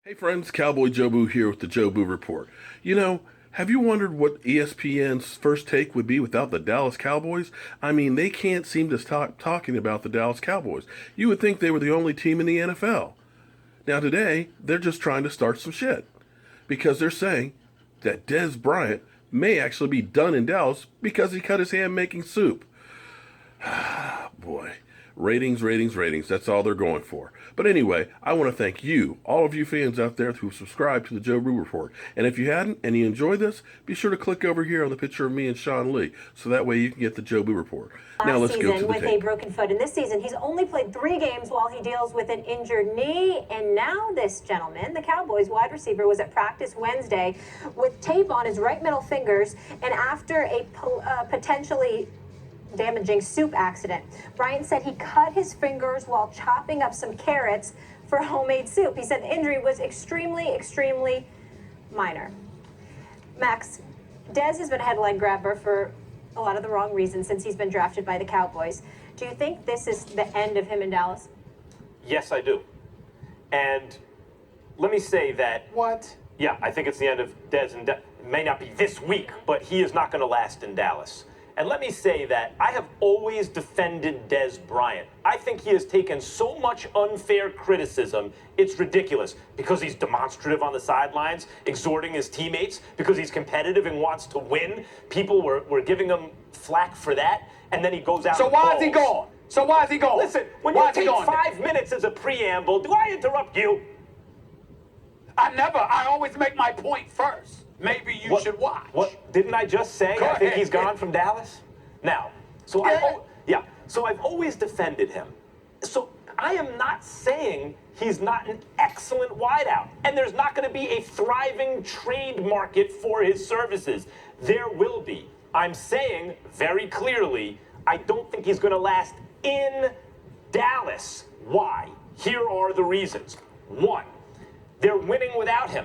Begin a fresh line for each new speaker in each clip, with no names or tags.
Hey friends, Cowboy Jobu here with the Jobu Report. Have you wondered what ESPN's first take would be without the Dallas Cowboys? I mean, they can't seem to stop talking about the Dallas Cowboys. You would think they were the only team in the NFL. Now today, they're just trying to start some shit. Because they're saying that Dez Bryant may actually be done in Dallas because he cut his hand making soup. Boy. Ratings, ratings, ratings. That's all they're going for. But anyway, I want to thank you, all of you fans out there who subscribe to the Joe Brew Report. And if you hadn't and you enjoy this, be sure to click over here on the picture of me and Sean Lee, so that way you can get the Joe Brew Report. Now let's go to the
with
tape.
A broken foot, and this season he's only played 3 games while he deals with an injured knee. And now this gentleman, the Cowboys wide receiver, was at practice Wednesday with tape on his right middle fingers, and after a potentially damaging soup accident. Bryant said he cut his fingers while chopping up some carrots for homemade soup. He said the injury was extremely minor. Max, Dez has been a headline grabber for a lot of the wrong reasons since he's been drafted by the Cowboys. Do you think this is the end of him in Dallas?
Yes, I do. And let me say that...
What?
Yeah, I think it's the end of Dez, and it may not be this week, but he is not going to last in Dallas. And let me say that I have always defended Dez Bryant. I think he has taken so much unfair criticism, it's ridiculous. Because he's demonstrative on the sidelines, exhorting his teammates, because he's competitive and wants to win. People were giving him flack for that, and then he goes out.
So why is he gone? So why is he gone?
Listen, when you take 5 minutes as a preamble, do I interrupt you?
I always make my point first. Maybe you should watch.
What didn't I just say? I think he's gone from Dallas. Now, so I've always defended him. So I am not saying he's not an excellent wideout, and there's not going to be a thriving trade market for his services. There will be. I'm saying very clearly, I don't think he's going to last in Dallas. Why? Here are the reasons. 1, they're winning without him.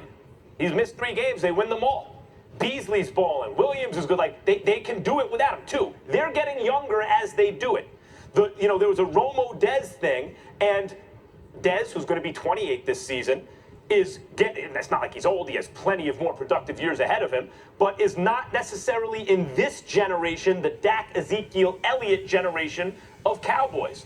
He's missed 3 games. They win them all. Beasley's balling. Williams is good. They can do it without him, too. They're getting younger as they do it. There was a Romo Dez thing, and Dez, who's going to be 28 this season, is getting, and that's not like he's old. He has plenty of more productive years ahead of him, but is not necessarily in this generation, the Dak, Ezekiel, Elliott generation of Cowboys.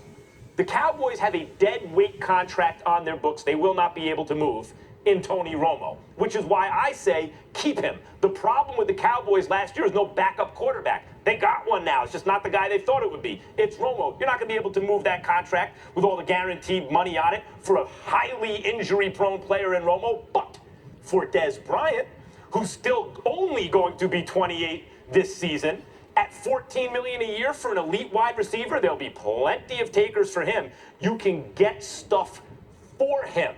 The Cowboys have a dead weight contract on their books. They will not be able to move in Tony Romo, which is why I say keep him. The problem with the Cowboys last year is no backup quarterback. They got one now. It's just not the guy they thought it would be. It's Romo. You're not going to be able to move that contract with all the guaranteed money on it for a highly injury-prone player in Romo. But for Dez Bryant, who's still only going to be 28 this season, at $14 million a year for an elite wide receiver, there'll be plenty of takers for him. You can get stuff for him.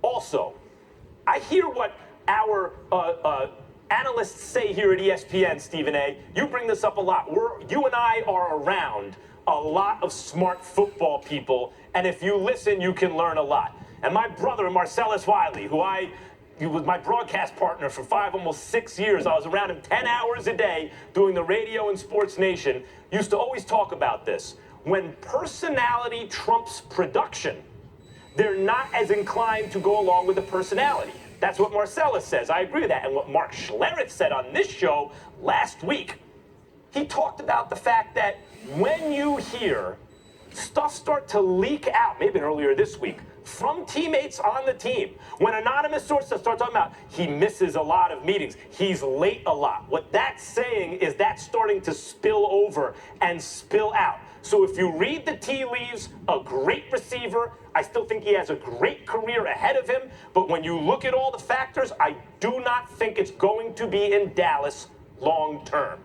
Also, I hear what our analysts say here at ESPN, Stephen A. You bring this up a lot. You and I are around a lot of smart football people, and if you listen, you can learn a lot. And my brother, Marcellus Wiley, he was my broadcast partner for 5, almost 6 years. I was around him 10 hours a day doing the radio and Sports Nation. Used to always talk about this. When personality trumps production, they're not as inclined to go along with the personality. That's what Marcellus says. I agree with that. And what Mark Schlereth said on this show last week, he talked about the fact that when you hear stuff start to leak out, maybe earlier this week, from teammates on the team, when anonymous sources start talking about he misses a lot of meetings, he's late a lot, what that's saying is that's starting to spill over and spill out. So if you read the tea leaves, a great receiver, I still think he has a great career ahead of him, but when you look at all the factors, I do not think it's going to be in Dallas long term.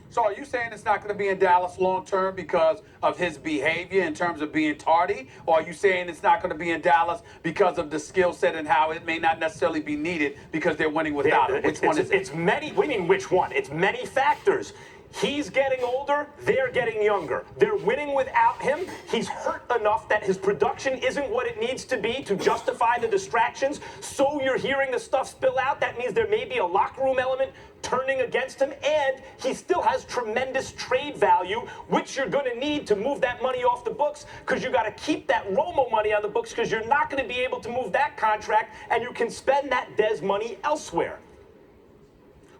So are you saying it's not going to be in Dallas long term because of his behavior in terms of being tardy? Or are you saying it's not going to be in Dallas because of the skill set and how it may not necessarily be needed because they're winning without him? Which one is it?
It's many. What do you mean which one? It's many factors. He's getting older, they're getting younger. They're winning without him. He's hurt enough that his production isn't what it needs to be to justify the distractions. So you're hearing the stuff spill out. That means there may be a locker room element turning against him, and he still has tremendous trade value, which you're going to need to move that money off the books, because you got to keep that Romo money on the books, because you're not going to be able to move that contract, and you can spend that Dez money elsewhere.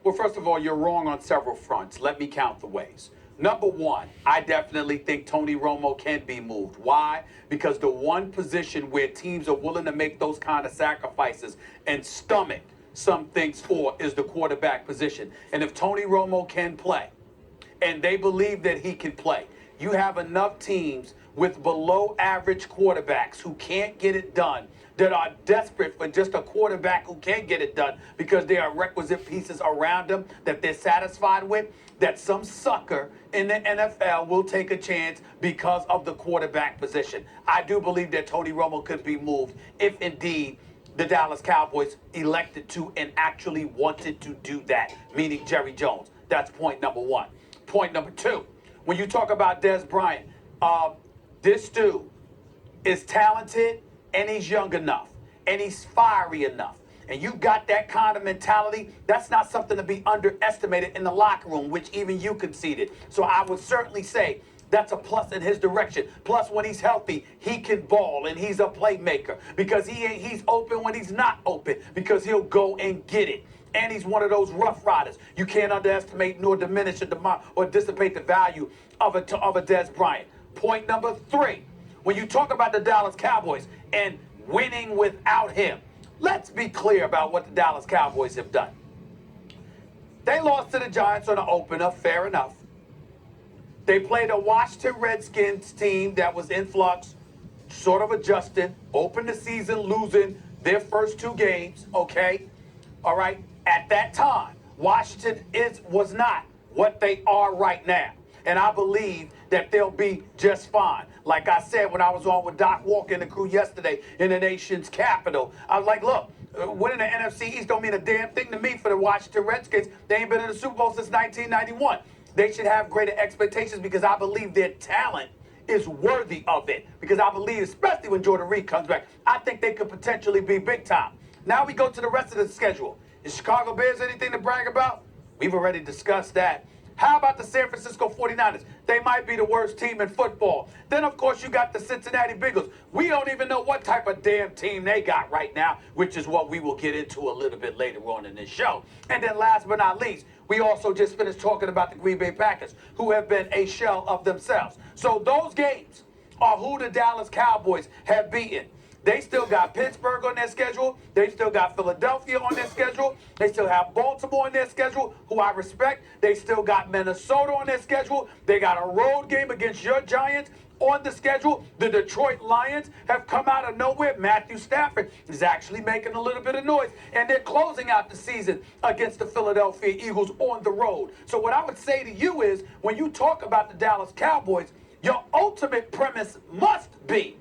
Well, first of all, you're wrong on several fronts. Let me count the ways. Number one, I definitely think Tony Romo can be moved. Why? Because the one position where teams are willing to make those kind of sacrifices and stomach some things for is the quarterback position. And if Tony Romo can play, and they believe that he can play, you have enough teams with below average quarterbacks who can't get it done, that are desperate for just a quarterback who can get it done because there are requisite pieces around them that they're satisfied with, that some sucker in the NFL will take a chance because of the quarterback position. I do believe that Tony Romo could be moved if indeed the Dallas Cowboys elected to and actually wanted to do that, meaning Jerry Jones. That's point number one. Point number two, when you talk about Dez Bryant, this dude is talented, and he's young enough, and he's fiery enough, and you got that kind of mentality, that's not something to be underestimated in the locker room, which even you conceded. So I would certainly say that's a plus in his direction. Plus, when he's healthy, he can ball, and he's a playmaker, because he's open when he's not open, because he'll go and get it. And he's one of those rough riders. You can't underestimate nor diminish or dissipate the value of a Dez Bryant. Point number three, when you talk about the Dallas Cowboys and winning without him, let's be clear about what the Dallas Cowboys have done. They lost to the Giants on an opener, fair enough. They played a Washington Redskins team that was in flux, sort of adjusting, opened the season losing their first two games, okay? All right, at that time, Washington was not what they are right now. And I believe that they'll be just fine. Like I said when I was on with Doc Walker and the crew yesterday in the nation's capital, I was like, look, winning the NFC East don't mean a damn thing to me for the Washington Redskins. They ain't been in the Super Bowl since 1991. They should have greater expectations because I believe their talent is worthy of it. Because I believe, especially when Jordan Reed comes back, I think they could potentially be big time. Now we go to the rest of the schedule. Is Chicago Bears anything to brag about? We've already discussed that. How about the San Francisco 49ers? They might be the worst team in football. Then, of course, you got the Cincinnati Bengals. We don't even know what type of damn team they got right now, which is what we will get into a little bit later on in this show. And then last but not least, we also just finished talking about the Green Bay Packers, who have been a shell of themselves. So those games are who the Dallas Cowboys have beaten. They still got Pittsburgh on their schedule. They still got Philadelphia on their schedule. They still have Baltimore on their schedule, who I respect. They still got Minnesota on their schedule. They got a road game against your Giants on the schedule. The Detroit Lions have come out of nowhere. Matthew Stafford is actually making a little bit of noise. And they're closing out the season against the Philadelphia Eagles on the road. So what I would say to you is, when you talk about the Dallas Cowboys, your ultimate premise must be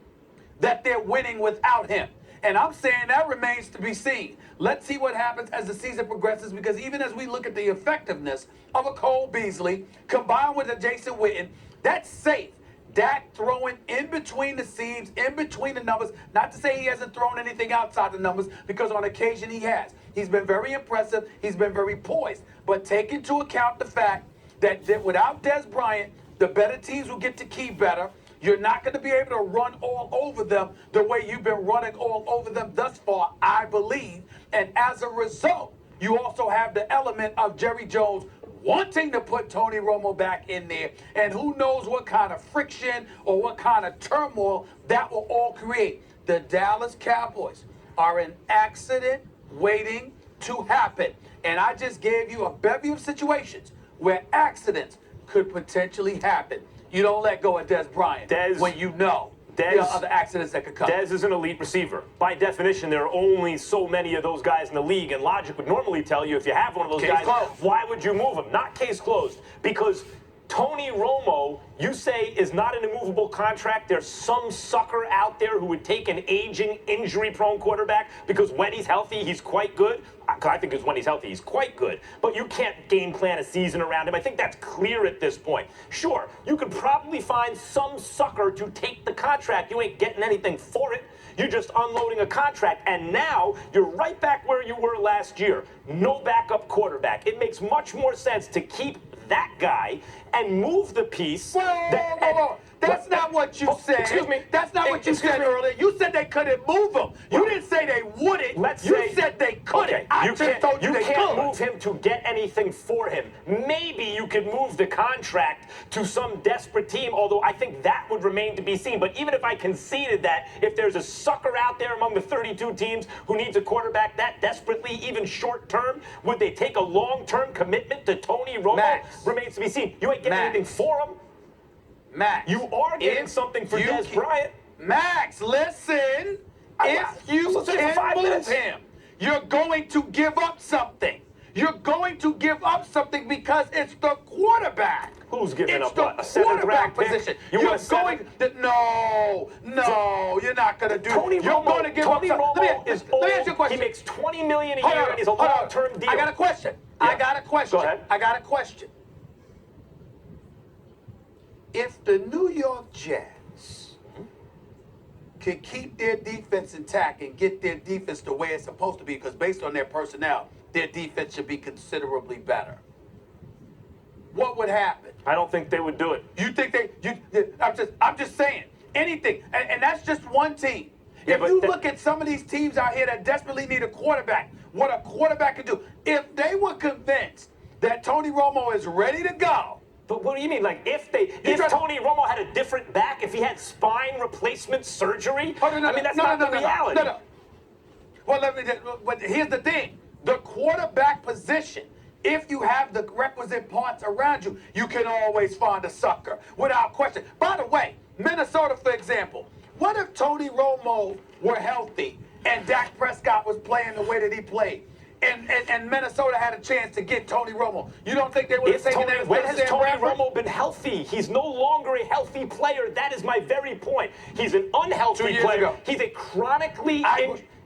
that they're winning without him. And I'm saying that remains to be seen. Let's see what happens as the season progresses, because even as we look at the effectiveness of a Cole Beasley combined with a Jason Witten, that's safe. Dak throwing in between the seams, in between the numbers. Not to say he hasn't thrown anything outside the numbers, because on occasion he has. He's been very impressive. He's been very poised. But take into account the fact that without Dez Bryant, the better teams will get to keep better. You're not going to be able to run all over them the way you've been running all over them thus far, I believe. And as a result, you also have the element of Jerry Jones wanting to put Tony Romo back in there. And who knows what kind of friction or what kind of turmoil that will all create. The Dallas Cowboys are an accident waiting to happen. And I just gave you a bevy of situations where accidents could potentially happen. You don't let go of Dez Bryant when you know there are other accidents that could come.
Dez is an elite receiver. By definition, there are only so many of those guys in the league, and logic would normally tell you if you have one of those guys, why would you move him? Not case closed, because Tony Romo, you say, is not an immovable contract. There's some sucker out there who would take an aging, injury-prone quarterback because when he's healthy, he's quite good. I think when he's healthy, he's quite good. But you can't game plan a season around him. I think that's clear at this point. Sure, you could probably find some sucker to take the contract. You ain't getting anything for it. You're just unloading a contract, and now you're right back where you were last year. No backup quarterback. It makes much more sense to keep that guy and move the piece.
Whoa. That's not what you said.
Excuse me.
That's not what you said earlier. You said they couldn't move him. You didn't say they wouldn't. You said they couldn't.
Okay,
I just told you they
can't
could.
move him to get anything for him. Maybe you could move the contract to some desperate team, although I think that would remain to be seen. But even if I conceded that, if there's a sucker out there among the 32 teams who needs a quarterback that desperately, even short term, would they take a long-term commitment to Tony Romo?
Max.
Remains to be seen. You ain't getting anything for him.
Max.
You are getting something for Dez Bryant.
Max, listen. If you can move him, you're going to give up something. You're going to give up something because it's the quarterback.
Who's giving
it's
up
the
what? A seventh round pick?
position.
You're
going to, no, you're not going to do
Tony
it. You're
Romo,
going to give
Tony
up something.
Romo is old.
Let me ask you a question.
He makes $20 million a year and he's a long-term deal.
I got a question.
Yeah.
I got a question.
Go ahead.
I got a question. If the New York Jets can keep their defense intact and get their defense the way it's supposed to be, because based on their personnel, their defense should be considerably better, what would happen?
I don't think they would do it.
You think I'm just saying, anything, and that's just one team.
Yeah,
if you look at some of these teams out here that desperately need a quarterback, what a quarterback can do, if they were convinced that Tony Romo is ready to go.
But what do you mean? Like, if Tony Romo had a different back, if he had spine replacement surgery? I mean, that's not the reality.
No. Well, but here's the thing. The quarterback position, if you have the requisite parts around you, you can always find a sucker, without question. By the way, Minnesota, for example, what if Tony Romo were healthy and Dak Prescott was playing the way that he played? And Minnesota had a chance to get Tony Romo. You don't think they would have taken that?
When has Tony Romo been healthy? He's no longer a healthy player. That is my very point. He's an unhealthy
2 years
player.
ago.
He's a chronically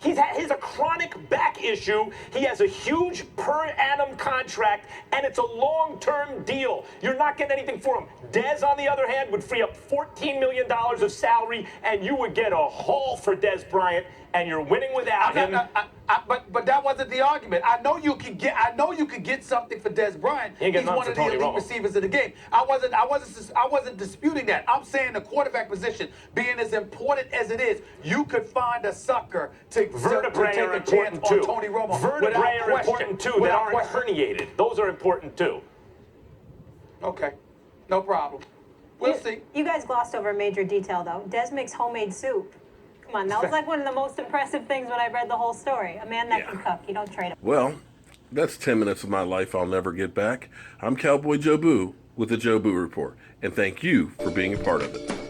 He's a chronic back issue. He has a huge per annum contract, and it's a long-term deal. You're not getting anything for him. Dez, on the other hand, would free up $14 million of salary, and you would get a haul for Dez Bryant, and you're winning without him.
But that wasn't the argument. I know you could get something for Dez Bryant. He's one of the elite receivers of the game. I wasn't disputing that. I'm saying the quarterback position being as important as it is, you could find a sucker to take a chance on Tony Romo.
Vertebrae are important too. That aren't herniated. Those are important too.
Okay, no problem. We'll see.
You guys glossed over a major detail though. Dez makes homemade soup. Come on, that was like one of the most impressive things when I read the whole story. A man that can cook, you don't trade him.
Well, that's 10 minutes of my life I'll never get back. I'm Cowboy Joe Boo with the Joe Boo Report, and thank you for being a part of it.